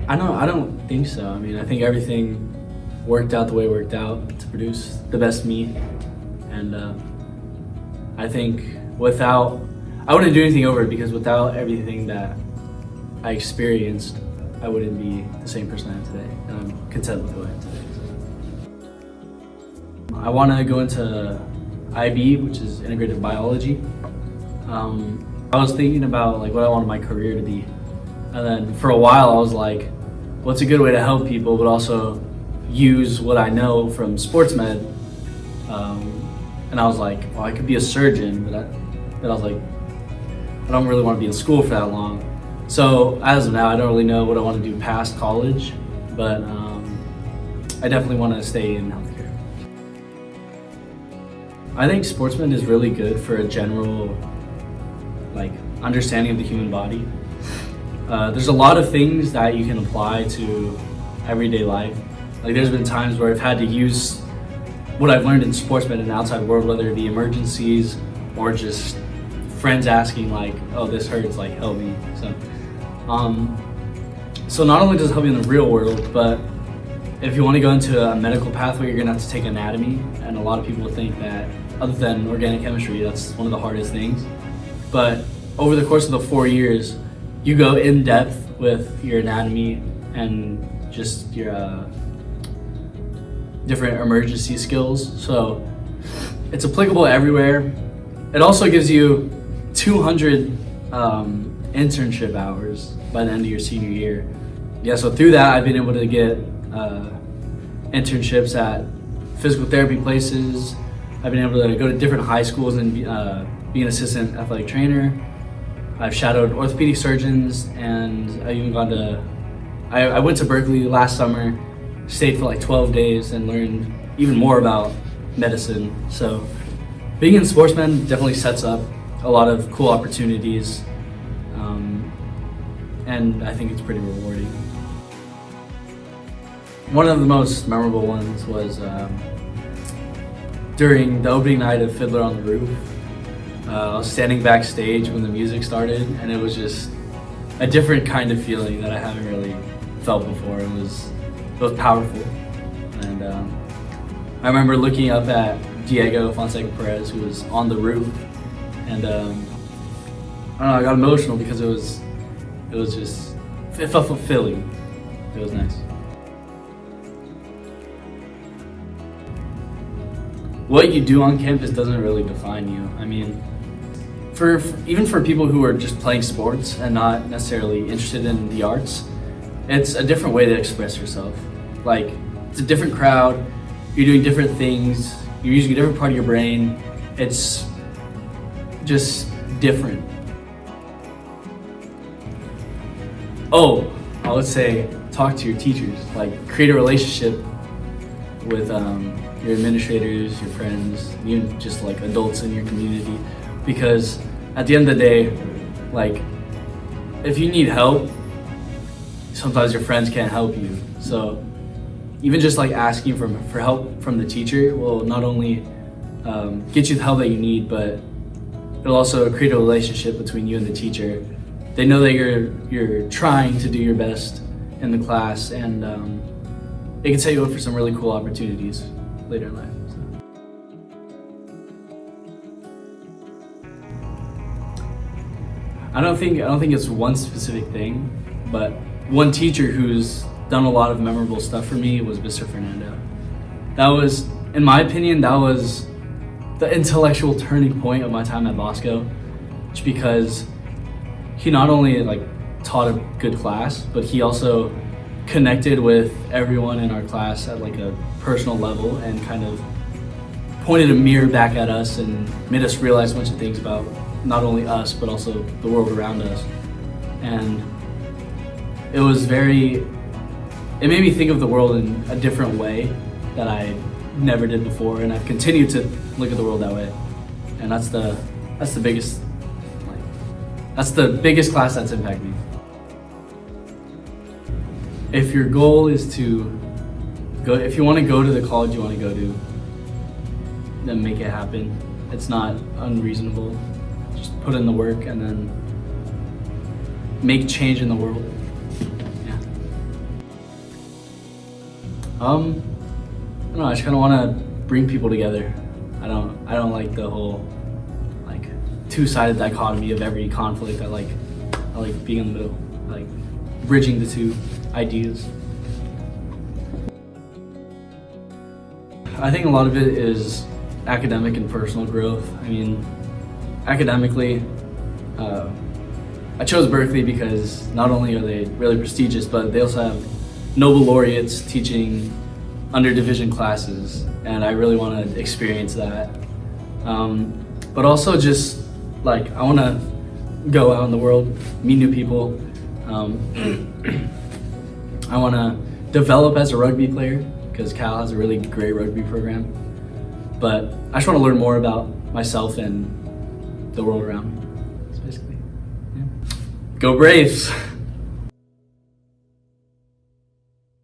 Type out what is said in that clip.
I don't think so. I mean, I think everything worked out the way it worked out to produce the best me. And I think I wouldn't do anything over it, because without everything that I experienced, I wouldn't be the same person I am today. And I'm content with who I am today. So. I want to go into IB, which is integrative biology. I was thinking about like what I wanted my career to be. And then for a while I was like, what's a good way to help people, but also use what I know from sports med. And I was like, well, I could be a surgeon, but I was like, I don't really want to be in school for that long. So as of now, I don't really know what I want to do past college, but I definitely want to stay in healthcare. I think sportsman is really good for a general like understanding of the human body. There's a lot of things that you can apply to everyday life. Like there's been times where I've had to use what I've learned in sportsmen in the outside world, whether it be emergencies or just friends asking like, oh, this hurts, like help me. So not only does it help you in the real world, but if you want to go into a medical pathway, you're gonna have to take anatomy. And a lot of people think that other than organic chemistry, that's one of the hardest things. But over the course of the 4 years, you go in depth with your anatomy and just your different emergency skills. So it's applicable everywhere. It also gives you 200 internship hours by the end of your senior year. Yeah, so through that, I've been able to get internships at physical therapy places. I've been able to go to different high schools and be an assistant athletic trainer. I've shadowed orthopedic surgeons, and I've even gone to, I went to Berkeley last summer, stayed for like 12 days and learned even more about medicine. So being in sportsman definitely sets up a lot of cool opportunities, and I think it's pretty rewarding. One of the most memorable ones was during the opening night of Fiddler on the Roof. I was standing backstage when the music started, and it was just a different kind of feeling that I haven't really felt before. It was powerful, and I remember looking up at Diego Fonseca Perez, who was on the roof, and I don't know, I got emotional because it felt fulfilling. It was nice. What you do on campus doesn't really define you. I mean, even for people who are just playing sports and not necessarily interested in the arts, it's a different way to express yourself. Like, it's a different crowd, you're doing different things, you're using a different part of your brain. It's just different. Oh, I would say talk to your teachers, like create a relationship with your administrators, your friends, even just like adults in your community, because at the end of the day, like if you need help, sometimes your friends can't help you. So even just like asking for help from the teacher will not only get you the help that you need, but it'll also create a relationship between you and the teacher. They know that you're trying to do your best in the class, and it can set you up for some really cool opportunities later in life. I don't think it's one specific thing, but one teacher who's done a lot of memorable stuff for me was Mr. Fernando. That was, in my opinion, that was the intellectual turning point of my time at Bosco, just because he not only like taught a good class, but he also connected with everyone in our class at like a personal level and kind of pointed a mirror back at us and made us realize a bunch of things about not only us, but also the world around us. And it made me think of the world in a different way that I never did before, and I've continued to look at the world that way. And that's the biggest class that's impacted me. If your goal is to go, if you want to go to the college you want to go to, then make it happen. It's not unreasonable. Just put in the work and then make change in the world. I don't know. I just kind of want to bring people together. I don't like the whole like two-sided dichotomy of every conflict. I like being in the middle, I like bridging the two ideas. I think a lot of it is academic and personal growth. I mean, academically, I chose Berkeley because not only are they really prestigious, but they also have Nobel laureates teaching under-division classes, and I really want to experience that. But also just like, I want to go out in the world, meet new people. I want to develop as a rugby player because Cal has a really great rugby program. But I just want to learn more about myself and the world around me. That's basically, yeah. Go Braves!